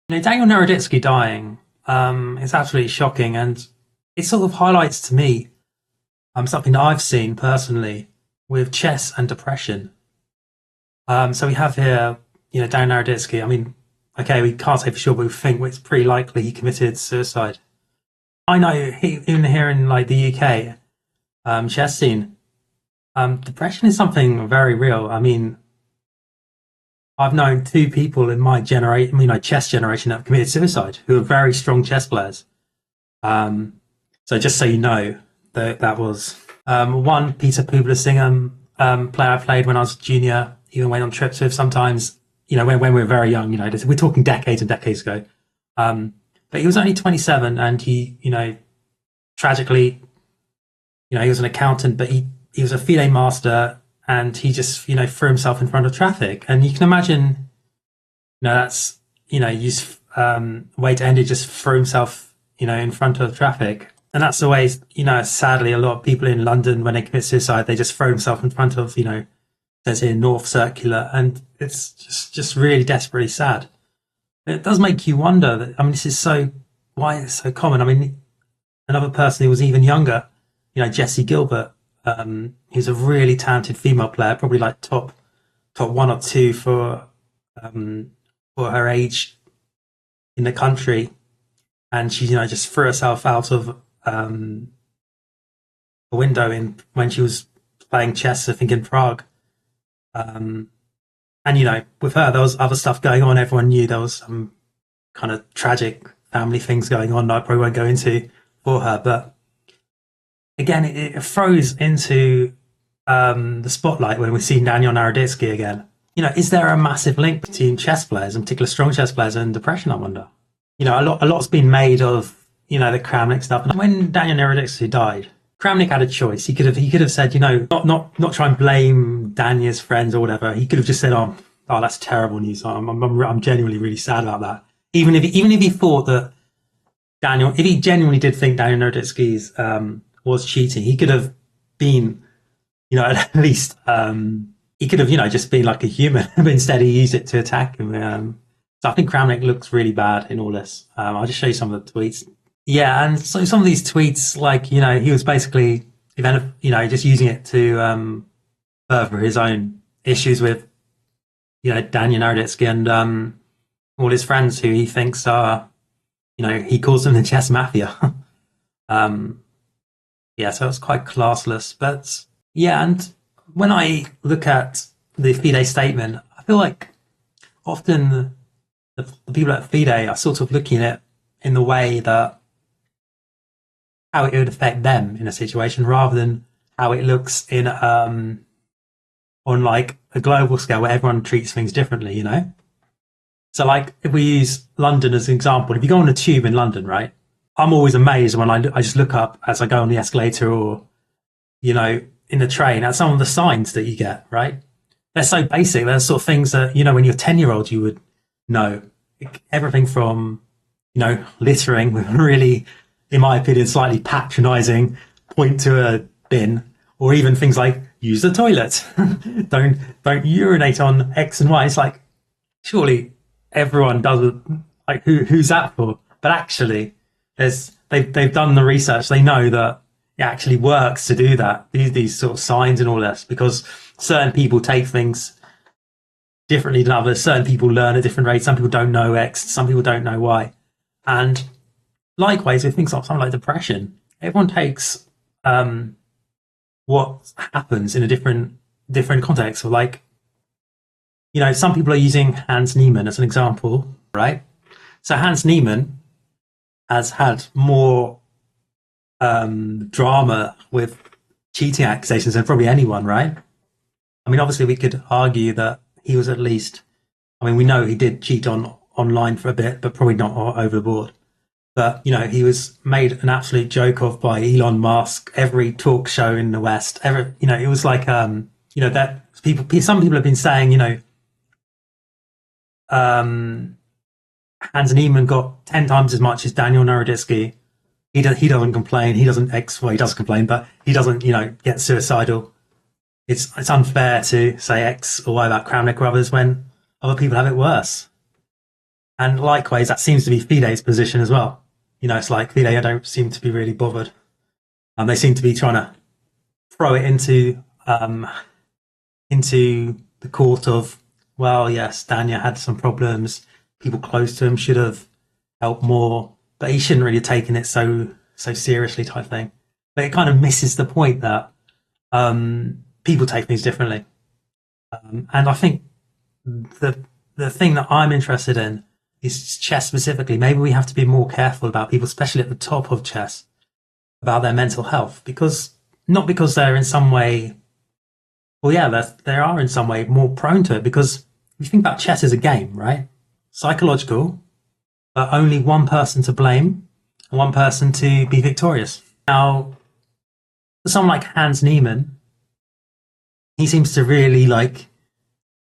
Daniel Naroditsky dying is absolutely shocking, and it sort of highlights to me something that I've seen personally with chess and depression. So we have here, Daniel Naroditsky. I mean, okay, we can't say for sure, but we think it's pretty likely he committed suicide. I know even here in like the UK chess scene, depression is something very real. I mean, I've known two people in my generation, chess generation, that have committed suicide who are very strong chess players. Um, so just so you know, that was one Peter Publishing player I played when I was junior. Even went on trips with sometimes. When we were very young. We're talking decades and decades ago. But he was only 27, and he, tragically, he was an accountant, but he was a FIDE master, and he just, threw himself in front of traffic. And you can imagine, that's, just way to end it, just threw himself, in front of traffic. And that's the way, sadly, a lot of people in London, when they commit suicide, they just throw themselves in front of, says here, North Circular. And it's just really desperately sad. It does make you wonder that, this is why it's so common. I mean, another person who was even younger, Jessie Gilbert, who's a really talented female player, probably like top one or two for her age in the country, and she just threw herself out of a window when she was playing chess, I think, in Prague. And with her, there was other stuff going on. Everyone knew there was some kind of tragic family things going on that I probably won't go into for her, but again, it throws into the spotlight when we see Daniel Naroditsky again. Is there a massive link between chess players, in particular strong chess players, and depression? I wonder. A lot's been made of the Kramnik stuff. And when Daniel Naroditsky died, Kramnik had a choice. He could have said, not try and blame Daniel's friends or whatever. He could have just said, oh, that's terrible news. I'm genuinely really sad about that. Even if he thought that Daniel, if he genuinely did think Daniel Naroditsky's was cheating, he could have been, at least he could have, just been like a human, but instead he used it to attack him. So I think Kramnik looks really bad in all this. I'll just show you some of the tweets. Yeah, and so some of these tweets, like, he was basically, just using it to further his own issues with, Daniel Naroditsky and all his friends who he thinks are, he calls them the chess mafia. Yeah, so it's quite classless. But yeah, and when I look at the FIDE statement, I feel like often the people at FIDE are sort of looking at it in the way that how it would affect them in a situation, rather than how it looks in on like a global scale where everyone treats things differently. So like if we use London as an example, if you go on a tube in London, right? I'm always amazed when I just look up as I go on the escalator or, in the train at some of the signs that you get, right? They're so basic. They're sort of things that, when you're 10-year-old, you would know. Everything from, littering with really, in my opinion, slightly patronizing point to a bin, or even things like use the toilet. don't urinate on X and Y. It's like, surely everyone does it. Like, who's that for? But actually, they've done the research. They know that it actually works to do that. These sort of signs and all this, because certain people take things differently than others. Certain people learn at different rates. Some people don't know X. Some people don't know Y. And likewise, with things like something like depression, everyone takes what happens in a different context. So like, some people are using Hans Niemann as an example, right? So Hans Niemann has had more drama with cheating accusations than probably anyone, right? I mean, obviously we could argue that he was at least, we know he did cheat online for a bit, but probably not overboard. But, he was made an absolute joke of by Elon Musk, every talk show in the West, it was like, that some people have been saying, Hans Niemann got 10 times as much as Daniel Naroditsky. He doesn't complain. He doesn't he does complain, but he doesn't, get suicidal. It's unfair to say X or Y about Kramnik or others when other people have it worse. And likewise, that seems to be Fide's position as well. It's like Fide don't seem to be really bothered. They seem to be trying to throw it into the court of, well, yes, Daniel had some problems. People close to him should have helped more, but he shouldn't really have taken it so seriously, type thing. But it kind of misses the point that people take things differently. And I think the thing that I'm interested in is chess specifically. Maybe we have to be more careful about people, especially at the top of chess, about their mental health, because not because they're in some way, well, yeah, they are in some way more prone to it, because if you think about chess as a game, right? Psychological, but only one person to blame and one person to be victorious. Now, for someone like Hans Niemann, he seems to really like,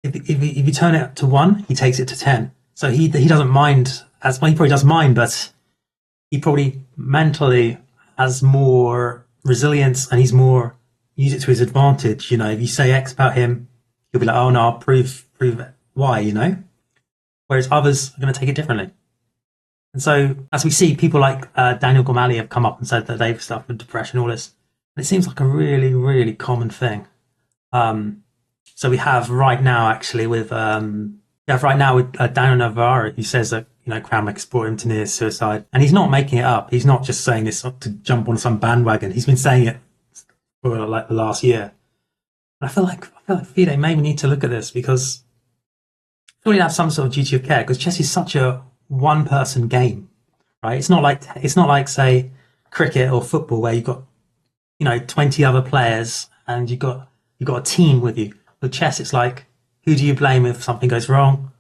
if you turn it to 1, he takes it to 10. So he doesn't mind as well. He probably does mind, but he probably mentally has more resilience, and he's more use it to his advantage. If you say X about him, he'll be like, oh no, I'll prove Y. Whereas others are going to take it differently. And so, as we see, people like Daniel Normalitysky have come up and said that they've suffered with depression, all this. And it seems like a really, really common thing. So we have right now, actually, with Daniel Naroditsky, who says that Kramnik brought him to near suicide, and he's not making it up. He's not just saying this to jump on some bandwagon. He's been saying it for like the last year. And I feel like Fide maybe need to look at this, because surely have some sort of duty of care, because chess is such a one-person game, right? It's not like say cricket or football where you've got 20 other players and you've got a team with you. With chess, it's like, who do you blame if something goes wrong?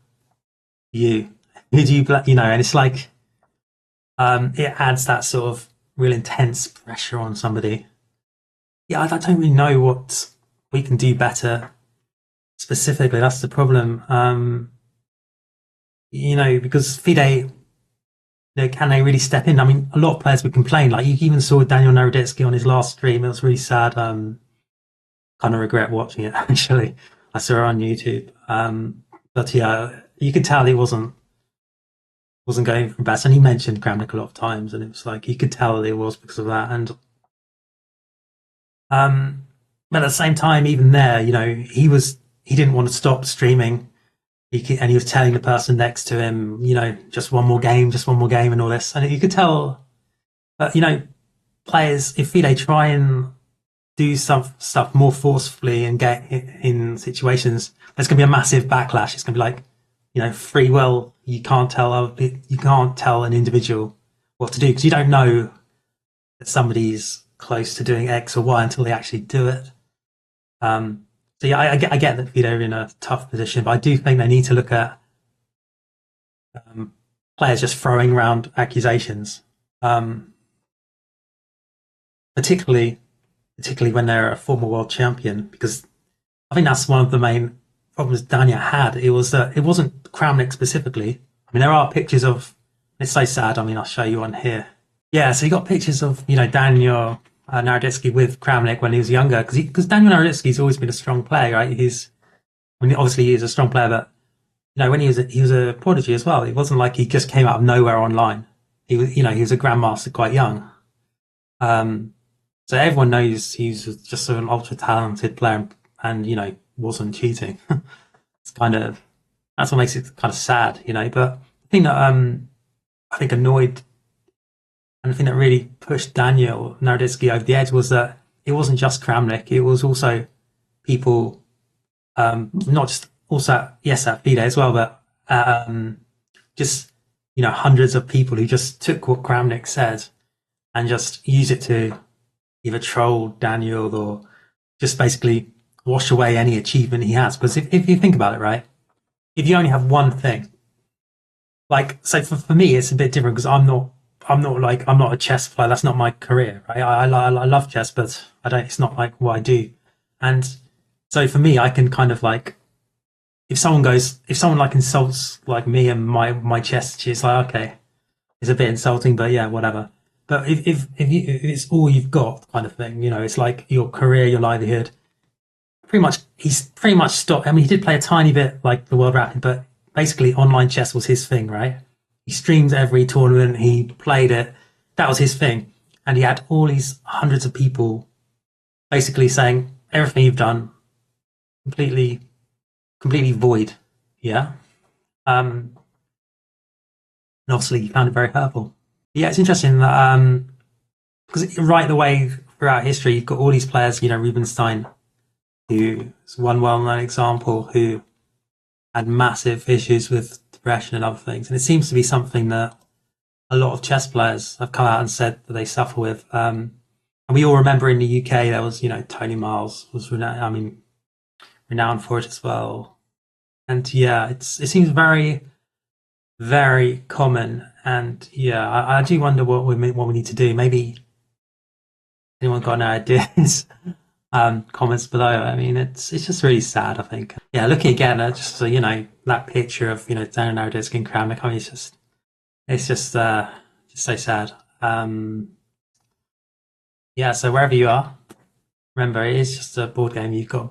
You. Who do you blame? And it's like it adds that sort of real intense pressure on somebody. Yeah, I don't really know what we can do better specifically. That's the problem. Because Fide, can they really step in? I mean, a lot of players would complain. Like, you even saw Daniel Naroditsky on his last stream. It was really sad. Kind of regret watching it, actually. I saw it on YouTube. But yeah, you could tell he wasn't going for best. And he mentioned Kramnik a lot of times, and it was like, you could tell it was because of that. And but at the same time, even there, he didn't want to stop streaming. And he was telling the person next to him, just one more game, and all this. And you could tell that, players, if they try and do some stuff more forcefully and get in situations, there's going to be a massive backlash. It's going to be like, free will. You can't tell an individual what to do, because you don't know that somebody's close to doing X or Y until they actually do it. So yeah, I get that they're in a tough position, but I do think they need to look at players just throwing around accusations, particularly when they're a former world champion, because I think that's one of the main problems Daniel had. It was that it wasn't Kramnik specifically. I mean, there are pictures of, it's so sad. I mean, I'll show you one here. Yeah, so you got pictures of, Daniel Naroditsky with Kramnik when he was younger, because Daniel Naroditsky's always been a strong player, right? Obviously he is a strong player, but when he was a prodigy as well. It wasn't like he just came out of nowhere online. He was a grandmaster quite young. So everyone knows he's just an ultra talented player, and wasn't cheating. That's what makes it kind of sad, But the thing that I think annoyed, and the thing that really pushed Daniel Naroditsky over the edge, was that it wasn't just Kramnik. It was also people, not just also, yes, at Fide as well, but just, hundreds of people who just took what Kramnik said and just use it to either troll Daniel or just basically wash away any achievement he has. Because if you think about it, right, if you only have one thing, like, so for me, it's a bit different, because I'm not a chess player. That's not my career, right? I love chess, but it's not like what I do. And so for me, I can kind of like, if someone like insults like me and my chess, it's like, okay, it's a bit insulting, but yeah, whatever. But if it's all you've got, kind of thing, it's like your career, your livelihood. He's pretty much stopped. I mean, he did play a tiny bit like the world rapid, but basically online chess was his thing, right? He streamed every tournament, he played it. That was his thing. And he had all these hundreds of people basically saying everything you've done completely completely void. Yeah. And obviously he found it very hurtful. Yeah, it's interesting that because right the way throughout history you've got all these players, Rubinstein, who is one well-known example, who had massive issues with depression and other things. And it seems to be something that a lot of chess players have come out and said that they suffer with. And we all remember in the UK there was, Tony Miles was renowned for it as well. And yeah, it seems very, very common. And yeah, I do wonder what we need to do. Maybe anyone got any ideas? Comments below. I mean, it's just really sad. I think. Yeah, looking again at just that picture of Daniel Naroditsky and Kramnik. I mean, it's just so sad. Yeah. So wherever you are, remember it is just a board game. You've got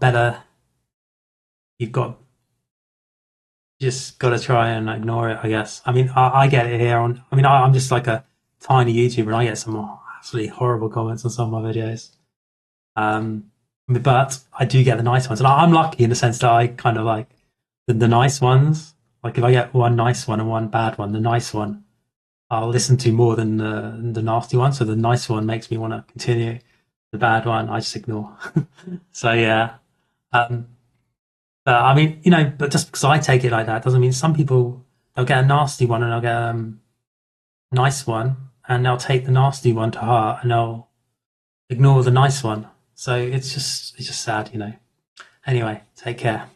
just got to try and ignore it. I guess. I mean, I get it here on. I mean, I'm just like a tiny YouTuber, and I get some absolutely horrible comments on some of my videos. But I do get the nice ones, and I'm lucky in the sense that I kind of like the nice ones. Like if I get one nice one and one bad one, the nice one I'll listen to more than the nasty one. So the nice one makes me want to continue. The bad one I just ignore. So yeah, um, but I mean, but just because I take it like that doesn't mean some people they'll get a nasty one and they'll get a nice one, and they'll take the nasty one to heart and they'll ignore the nice one. So it's just sad. Anyway, take care.